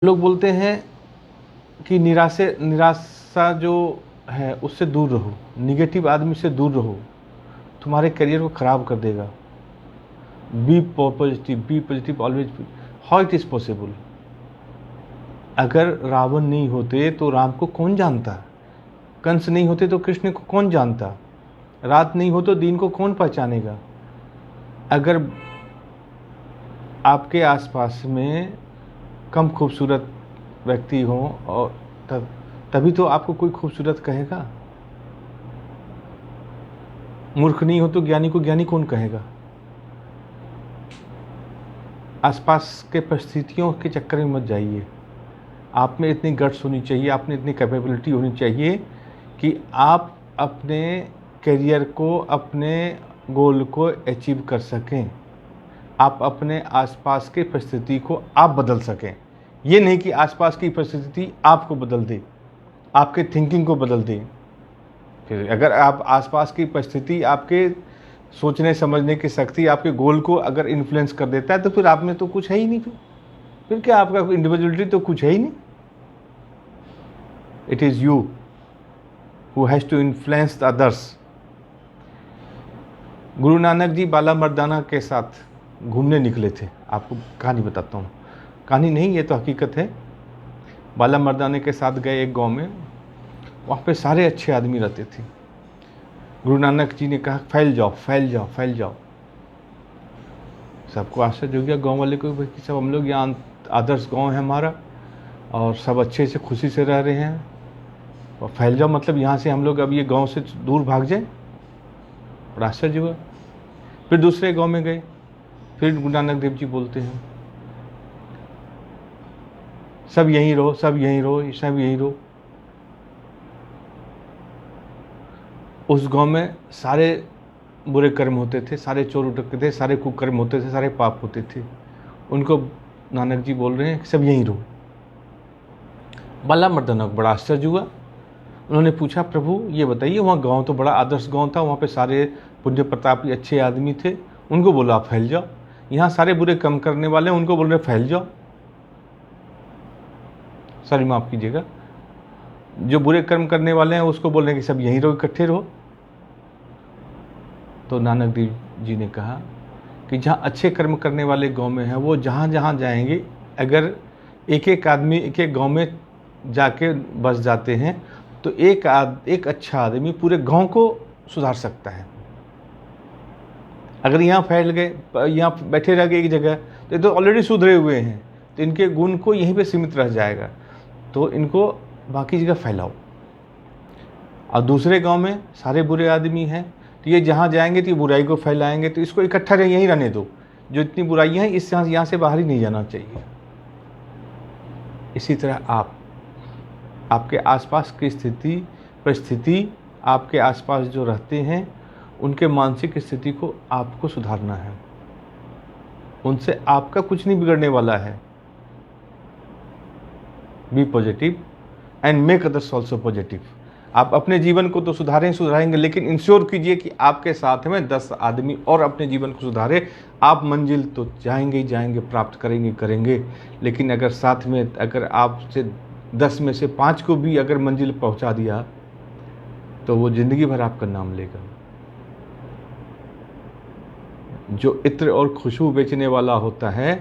लोग बोलते हैं कि निराशा जो है उससे दूर रहो, निगेटिव आदमी से दूर रहो, तुम्हारे करियर को ख़राब कर देगा। Be positive always. How it is possible? अगर रावण नहीं होते तो राम को कौन जानता? कंस नहीं होते तो कृष्ण को कौन जानता? रात नहीं हो तो दिन को कौन पहचानेगा? अगर आपके आसपास में कम खूबसूरत व्यक्ति हो और तभी तो आपको कोई खूबसूरत कहेगा। मूर्ख नहीं हो तो ज्ञानी को ज्ञानी कौन कहेगा? आसपास के परिस्थितियों के चक्कर में मत जाइए। आप में इतनी गट्स होनी चाहिए, आप में इतनी कैपेबिलिटी होनी चाहिए कि आप अपने करियर को, अपने गोल को अचीव कर सकें। आप अपने आसपास की परिस्थिति को आप बदल सकें। ये नहीं कि आसपास की परिस्थिति आपको बदल दे, आपके थिंकिंग को बदल दे। फिर अगर आप आसपास की परिस्थिति आपके सोचने समझने की शक्ति, आपके गोल को अगर इन्फ्लुएंस कर देता है तो फिर आप में तो कुछ है ही नहीं। फिर क्या आपका इंडिविजुअलिटी तो कुछ है ही नहीं। It is you who has to influence the others. Guru Nanak जी बाला मर्दाना के साथ घूमने निकले थे। आपको कहानी बताता हूँ। कहानी नहीं, ये तो हकीकत है। बाला मर्दाने के साथ गए एक गांव में, वहाँ पे सारे अच्छे आदमी रहते थे। गुरु नानक जी ने कहा फैल जाओ फैल जाओ फैल जाओ। सबको आश्चर्य हो गया गाँव वाले को कि सब हम लोग यहाँ आदर्श गाँव है हमारा और सब अच्छे से खुशी से रह रहे हैं, और फैल जाओ मतलब यहाँ से हम लोग अब ये गाँव से दूर भाग जाए। और आश्चर्य हुआ। फिर दूसरे गाँव में गए, फिर गुरु नानक देव जी बोलते हैं सब यहीं रहो, सब यहीं रहो, सब यहीं रहो। उस गांव में सारे बुरे कर्म होते थे, सारे चोर उटकते थे, सारे कुकर्म होते थे, सारे पाप होते थे। उनको नानक जी बोल रहे हैं सब यहीं रहो। बाला मर्दाना को बड़ा आश्चर्य हुआ। उन्होंने पूछा प्रभु ये बताइए, वहाँ गांव तो बड़ा आदर्श गांव था, वहाँ पे सारे पुण्य प्रतापी अच्छे आदमी थे, उनको बोला आप फैल जाओ। यहाँ सारे बुरे कर्म करने वाले हैं, उनको बोल रहे फैल जाओ। सॉरी माफ़ कीजिएगा, जो बुरे कर्म करने वाले हैं उसको बोल रहे हैं कि सब यहीं रहो, इकट्ठे रहो। तो नानक देव जी ने कहा कि जहाँ अच्छे कर्म करने वाले गांव में हैं, वो जहाँ जहाँ जाएंगे, अगर एक एक आदमी एक एक गांव में जाके बस जाते हैं तो एक अच्छा आदमी पूरे गांव को सुधार सकता है। अगर यहाँ फैल गए, यहाँ बैठे रह गए एक जगह, तो ये तो ऑलरेडी सुधरे हुए हैं, तो इनके गुण को यहीं पे सीमित रह जाएगा, तो इनको बाकी जगह फैलाओ। और दूसरे गांव में सारे बुरे आदमी हैं, तो ये जहाँ जाएंगे तो ये बुराई को फैलाएंगे, तो इसको इकट्ठा यहीं रहने दो। जो इतनी बुराइयाँ हैं इस यहाँ से बाहर ही नहीं जाना चाहिए। इसी तरह आपके आसपास की परिस्थिति, आपके आसपास जो रहते हैं उनके मानसिक स्थिति को आपको सुधारना है। उनसे आपका कुछ नहीं बिगड़ने वाला है। Be positive and make others also positive. आप अपने जीवन को तो सुधारेंगे, लेकिन इंश्योर कीजिए कि आपके साथ में 10 आदमी और अपने जीवन को सुधारे। आप मंजिल तो जाएंगे ही जाएंगे, प्राप्त करेंगे, लेकिन अगर साथ में अगर आपसे 10 में से 5 को भी अगर मंजिल पहुंचा दिया तो वो ज़िंदगी भर आपका नाम लेगा। जो इत्र और खुशबू बेचने वाला होता है,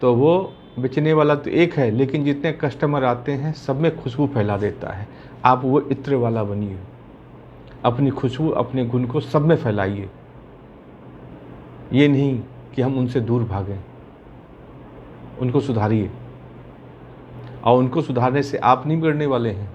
तो वो बेचने वाला तो एक है, लेकिन जितने कस्टमर आते हैं सब में खुशबू फैला देता है। आप वो इत्र वाला बनिए, अपनी खुशबू अपने गुण को सब में फैलाइए। ये नहीं कि हम उनसे दूर भागें, उनको सुधारिए। और उनको सुधारने से आप नहीं बिगड़ने वाले हैं,